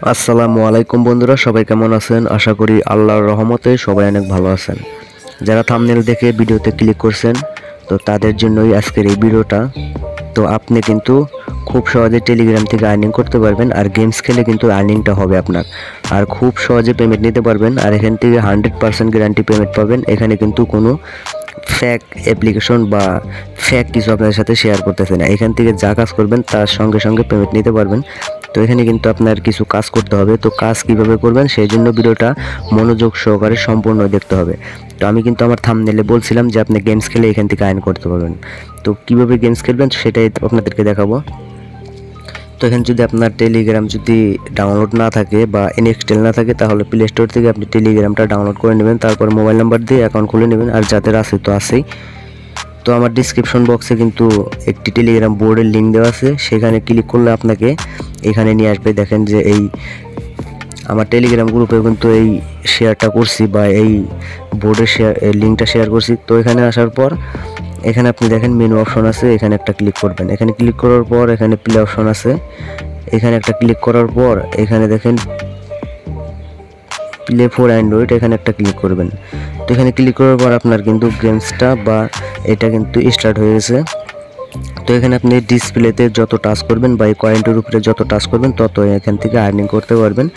আসসালামু আলাইকুম বন্ধুরা, সবাই কেমন আছেন? আশা করি আল্লাহর রহমতে সবাই অনেক ভালো আছেন। যারা থাম্বনেল দেখে ভিডিওতে ক্লিক করছেন, তো তাদের জন্যই আজকের এই ভিডিওটা। তো আপনি কিন্তু খুব সহজে টেলিগ্রাম থেকে আর্নিং করতে পারবেন, আর গেমস খেলে কিন্তু আর্নিংটা হবে আপনার। আর খুব সহজে পেমেন্ট নিতে পারবেন, আর এখান থেকে 100% গ্যারান্টি পেমেন্ট পাবেন। এখানে কিন্তু কোনো ফ্যাক অ্যাপ্লিকেশন বা ফ্যাক কিছু আপনাদের সাথে শেয়ার করতেছে না। এখান থেকে যা কাজ করবেন তার সঙ্গে সঙ্গে পেমেন্ট নিতে পারবেন। তো এখানে কিন্তু আপনার কিছু কাজ করতে হবে। তো কাজ কিভাবে করবেন সেই জন্য ভিডিওটা মনোযোগ সহকারে সম্পূর্ণ দেখতে হবে। তো আমি কিন্তু আমার থাম্বনেলে বলছিলাম যে আপনি গেমস খেলে এখান থেকে আর্ন করতে পারবেন। তো কিভাবে গেমস খেলবেন সেটাই আপনাদেরকে দেখাবো। তো এখানে যদি আপনার টেলিগ্রাম যদি ডাউনলোড না থাকে বা ইনস্টল না থাকে, তাহলে প্লে স্টোর থেকে আপনি টেলিগ্রামটা ডাউনলোড করে নেবেন। তারপর মোবাইল নাম্বার দিয়ে অ্যাকাউন্ট খুলে নেবেন, আর যাদের আছে তো আছেই। তো আমার ডিসক্রিপশন বক্সে কিন্তু একটি টেলিগ্রাম বোর্ডের লিঙ্ক দেওয়া আছে, সেখানে ক্লিক করলে আপনাকে এখানে নিয়ে আসবে। দেখেন যে এই আমার টেলিগ্রাম গ্রুপে কিন্তু এই শেয়ারটা করছি বা এই বোর্ডের শেয়ার লিঙ্কটা শেয়ার করছি। তো এখানে আসার পর এখানে আপনি দেখেন মেনু অপশন আছে, এখানে একটা ক্লিক করবেন। এখানে ক্লিক করার পর এখানে প্লে অপশন আছে, এখানে একটা ক্লিক করার পর এখানে দেখেন প্লে ফর অ্যান্ড্রয়েড, এখানে একটা ক্লিক করবেন। তো এখানে ক্লিক করার পর আপনার কিন্তু গেমসটা বা এটা কিন্তু স্টার্ট হয়ে গেছে। তো এখানে আপনি ডিসপ্লেতে যত টাচ করবেন বা এই কয়েনটার উপরে যত টাচ করবেন তত এখান থেকে আর্নিং করতে পারবেন।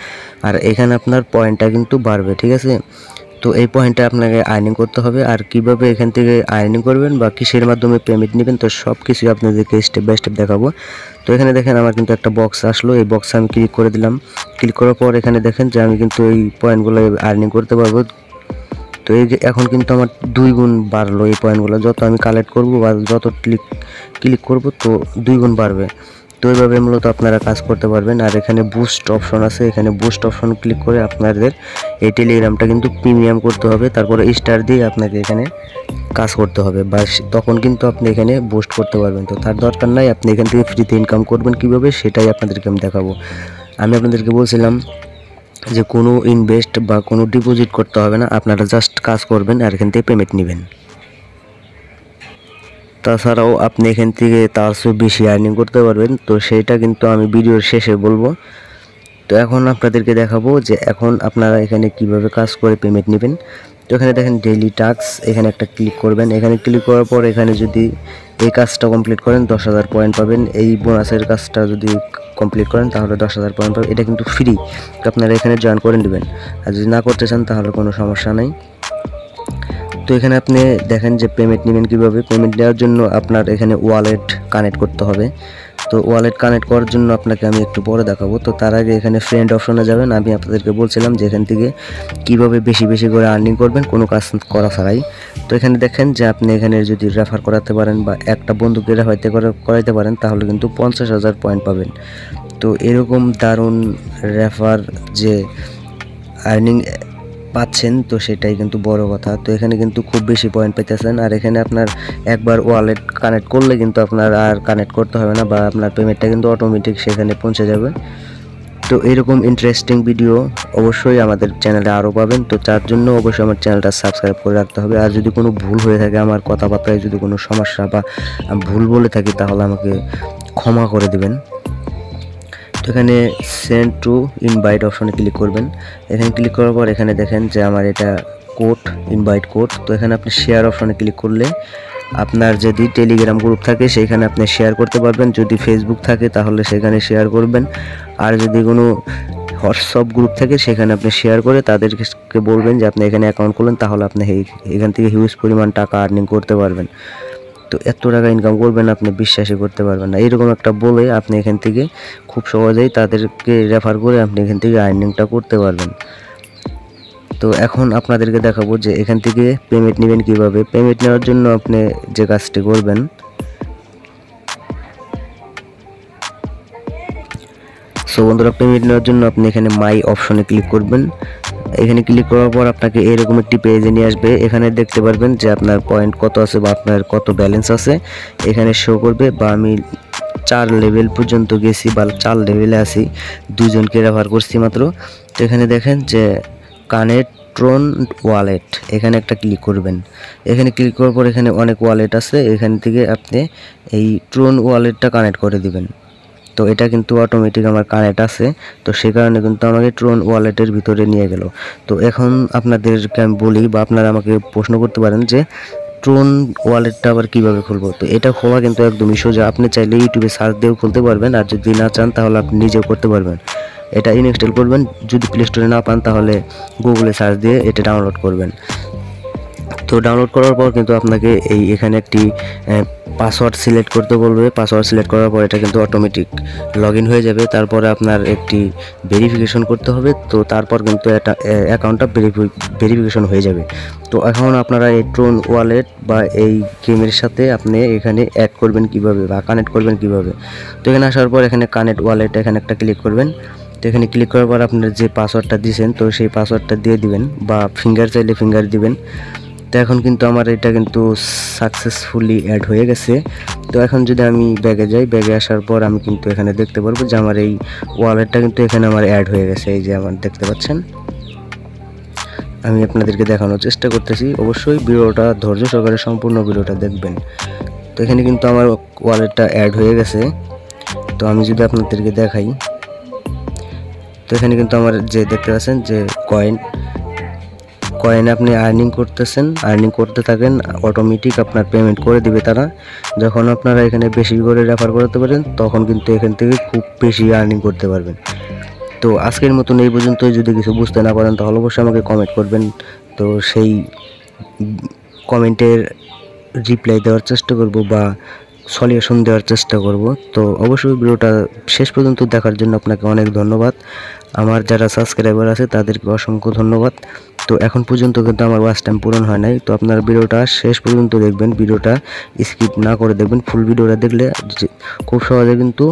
আর এখানে আপনার পয়েন্টটা কিন্তু বাড়বে, ঠিক আছে? তো এই পয়েন্টটা আপনাকে আর্নিং করতে হবে। আর কিভাবে এখান থেকে আর্নিং করবেন বা কিসের মাধ্যমে পেমেন্ট নেবেন, তো সব কিছুই আপনাদেরকে স্টেপ বাই স্টেপ দেখাবো। তো এখানে দেখেন আমার কিন্তু একটা বক্স আসলো, এই বক্সে আমি ক্লিক করে দিলাম। ক্লিক করার পর এখানে দেখেন যে আমি কিন্তু এই পয়েন্টগুলো আর্নিং করতে পারবো। তো এই যে এখন কিন্তু আমার 2 গুণ বাড়লো এই পয়েন্টগুলো, যত আমি কালেক্ট করব বা যত ক্লিক করব তো 2 গুণ বাড়বে। তো এইভাবে মূলত আপনারা কাজ করতে পারবেন। আর এখানে বুস্ট অপশন আছে, এখানে বুস্ট অপশন ক্লিক করে আপনাদের এই টেলিগ্রামটা কিন্তু প্রিমিয়াম করতে হবে। তারপরে স্টার দিয়ে আপনাকে এখানে কাজ করতে হবে, বা তখন কিন্তু আপনি এখানে বুস্ট করতে পারবেন। তো তার দরকার নাই, আপনি এখান থেকে ফ্রিতে ইনকাম করবেন কীভাবে সেটাই আপনাদেরকে আমি দেখাবো। আমি আপনাদেরকে বলছিলাম যে কোনো ইনভেস্ট বা কোনো ডিপোজিট করতে হবে না, আপনারা জাস্ট কাজ করবেন আর এখান থেকে পেমেন্ট নেবেন। তাছাড়াও আপনি এখান থেকে তার চেয়ে বেশি আর্নিং করতে পারবেন, তো সেইটা কিন্তু আমি ভিডিওর শেষে বলবো। তো এখন আপনাদেরকে দেখাবো যে এখন আপনারা এখানে কিভাবে কাজ করে পেমেন্ট নেবেন। তো এখানে দেখেন ডেইলি টাস্ক, এখানে একটা ক্লিক করবেন। এখানে ক্লিক করার পর এখানে যদি এই কাজটা কমপ্লিট করেন 10,000 পয়েন্ট পাবেন। এই বোনাসের কাজটা যদি কমপ্লিট করেন তাহলে 10,000 পয়েন্ট পাবেন। এটা কিন্তু ফ্রি, তো আপনারা এখানে জয়েন করে নেবেন। আর যদি না করতে চান তাহলে কোনো সমস্যা নেই। তো এখানে আপনি দেখেন যে পেমেন্ট নেবেন কীভাবে। পেমেন্ট নেওয়ার জন্য আপনার এখানে ওয়ালেট কানেক্ট করতে হবে। তো ওয়ালেট কানেক্ট করার জন্য আপনাকে আমি একটু পরে দেখাবো। তো তার আগে এখানে ফ্রেন্ড অপশনে যাবেন। আমি আপনাদেরকে বলছিলাম যে এখান থেকে কীভাবে বেশি বেশি করে আর্নিং করবেন কোনো কাজ করা ছাড়াই। তো এখানে দেখেন যে আপনি এখানে যদি রেফার করাতে পারেন বা একটা বন্ধুকে করাইতে পারেন তাহলে কিন্তু 50,000 পয়েন্ট পাবেন। তো এরকম দারুণ রেফার যে আর্নিং পাচ্ছেন, তো সেটাই কিন্তু বড় কথা। তো এখানে কিন্তু খুব বেশি পয়েন্ট পেতেছেন। আর এখানে আপনার একবার ওয়ালেট কানেক্ট করলে কিন্তু আপনার আর কানেক্ট করতে হবে না, বা আপনার পেমেন্টটা কিন্তু অটোমেটিক সেখানে পৌঁছে যাবে। তো এরকম ইন্টারেস্টিং ভিডিও অবশ্যই আমাদের চ্যানেলে আরও পাবেন। তো তার জন্য অবশ্যই আমার চ্যানেলটা সাবস্ক্রাইব করে রাখতে হবে। আর যদি কোনো ভুল হয়ে থাকে, আমার কথাবার্তায় যদি কোনো সমস্যা বা ভুল বলে থাকি তাহলে আমাকে ক্ষমা করে দেবেন। তো এখানে সেন্ড টু ইনভাইট অপশনে ক্লিক করবেন। এখানে ক্লিক করার পর এখানে দেখেন যে আমার এটা কোড, ইনভাইট কোড। তো এখানে আপনি শেয়ার অপশনে ক্লিক করলে আপনার যদি টেলিগ্রাম গ্রুপ থাকে সেখানে আপনি শেয়ার করতে পারবেন। যদি ফেসবুক থাকে তাহলে সেখানে শেয়ার করবেন। আর যদি কোনো হোয়াটসঅ্যাপ গ্রুপ থাকে সেখানে আপনি শেয়ার করে তাদেরকে বলবেন যে আপনি এখানে অ্যাকাউন্ট খুলেন, তাহলে আপনি এখান থেকে হিউজ পরিমাণ টাকা আর্নিং করতে পারবেন। তো এত টাকা ইনকাম করবেন আপনি বিশ্বাসই করতে পারবেন না। এরকম একটা বলে আপনি এখান থেকে খুব সহজেই তাদেরকে রেফার করে আপনি এখান থেকে আর্নিংটা করতে পারবেন। তো এখন আপনাদেরকে দেখাবো যে এখান থেকে পেমেন্ট নেবেন কিভাবে। পেমেন্ট নেওয়ার জন্য আপনি যে কাজটি করবেন, সো বন্ধুরা, পেমেন্ট নেওয়ার জন্য আপনি এখানে মাই অপশনে ক্লিক করবেন। এখানে ক্লিক করার পর আপনাকে এরকম একটি পেজে নিয়ে আসবে। এখানে দেখতে পারবেন যে আপনার পয়েন্ট কত আছে বা আপনার কত ব্যালেন্স আছে এখানে শো করবে। বা আমি 4 লেভেল পর্যন্ত গেছি বা 4 লেভেলে আছি, 2 জনকে রেফার করছি মাত্র। তো এখানে দেখেন যে কানেক্ট ট্রন ওয়ালেট, এখানে একটা ক্লিক করবেন। এখানে ক্লিক করার পর এখানে অনেক ওয়ালেট আছে, এখান থেকে আপনি এই ট্রন ওয়ালেটটা কানেক্ট করে দিবেন। তো এটা কিন্তু অটোমেটিক আমার কানেক্ট আছে, তো সেই কারণে কিন্তু আমাকে ট্রোন ওয়ালেটের ভিতরে নিয়ে গেল। তো এখন আপনাদেরকে আমি বলি বা আপনারা আমাকে প্রশ্ন করতে পারেন যে ট্রোন ওয়ালেটটা আবার কীভাবে খুলবো। তো এটা খোলা কিন্তু একদমই সোজা, আপনি চাইলে ইউটিউবে সার্চ দিয়েও খুলতে পারবেন, আর যদি না চান তাহলে আপনি নিজেও করতে পারবেন। এটা ইনস্টল করবেন, যদি প্লে স্টোরে না পান তাহলে গুগলে সার্চ দিয়ে এটা ডাউনলোড করবেন। তো ডাউনলোড করার পর কিন্তু আপনাকে এখানে একটি পাসওয়ার্ড সিলেক্ট করতে বলবে। পাসওয়ার্ড সিলেক্ট করার পর এটা কিন্তু অটোমেটিক লগ ইন হয়ে যাবে। তারপরে আপনার একটি ভেরিফিকেশন করতে হবে, তো তারপর কিন্তু এটা অ্যাকাউন্টটা ভেরিফিকেশন হয়ে যাবে। তো এখন আপনারা এই ট্রোন ওয়ালেট বা এই গেমের সাথে আপনি এখানে অ্যাড করবেন কিভাবে বা কানেক্ট করবেন কিভাবে। তো এখানে আসার পর এখানে কানেক্ট ওয়ালেট এখানে একটা ক্লিক করবেন। তো এখানে ক্লিক করার পর আপনার যে পাসওয়ার্ডটা দিয়েছেন তো সেই পাসওয়ার্ডটা দিয়ে দিবেন, বা ফিঙ্গার চাইলে ফিঙ্গার দিবেন। তো এখন কিন্তু আমার এটা কিন্তু সাকসেসফুলি অ্যাড হয়ে গেছে। তো এখন যদি আমি ব্যাগে যাই, ব্যাগে আসার পর আমি কিন্তু এখানে দেখতে পারবো যে আমার এই ওয়ালেটটা কিন্তু এখানে আমার অ্যাড হয়ে গেছে। এই যে আমার দেখতে পাচ্ছেন, আমি আপনাদেরকে দেখানোর চেষ্টা করতেছি। অবশ্যই ভিডিওটা ধৈর্য সহকারে সম্পূর্ণ ভিডিওটা দেখবেন। তো এখানে কিন্তু আমার ওয়ালেটটা অ্যাড হয়ে গেছে। তো আমি যদি আপনাদেরকে দেখাই, তো এখানে কিন্তু আমার যে দেখতে পাচ্ছেন যে কয়েন আপনি আর্নিং করতেছেন, আর্নিং করতে থাকেন, অটোমেটিক আপনার পেমেন্ট করে দিবে তারা। যখন আপনারা এখানে বেশি করে রেফার করতে পারেন তখন কিন্তু এখান থেকে খুব বেশি আর্নিং করতে পারবেন। তো আজকের মতন এই পর্যন্তই। যদি কিছু বুঝতে না পারেন তাহলে অবশ্যই আমাকে কমেন্ট করবেন, তো সেই কমেন্টের রিপ্লাই দেওয়ার চেষ্টা করব বা সলিউশন দেওয়ার চেষ্টা করব। তো অবশ্যই ভিডিওটা শেষ পর্যন্ত দেখার জন্য আপনাকে অনেক ধন্যবাদ। আমার যারা সাবস্ক্রাইবার আছে তাদেরকে অসংখ্য ধন্যবাদ। তো এখন পর্যন্ত কিন্তু আমার ওয়াচ টাইম পূরণ হয় নাই, তো আপনারা ভিডিওটা শেষ পর্যন্ত দেখবেন, ভিডিওটা স্কিপ না করে দেখবেন। ফুল ভিডিওটা দেখলে খুব সহজে কিন্তু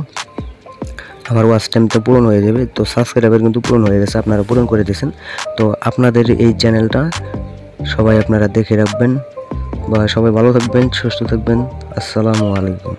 আমার ওয়াচ টাইমটা পূরণ হয়ে যাবে। তো সাবস্ক্রাইবার কিন্তু পূরণ হয়ে গেছে, আপনারা পূরণ করে দিয়েছেন। তো আপনাদের এই চ্যানেলটা সবাই আপনারা দেখে রাখবেন, বা সবাই ভালো থাকবেন, সুস্থ থাকবেন। আসসালামু আলাইকুম।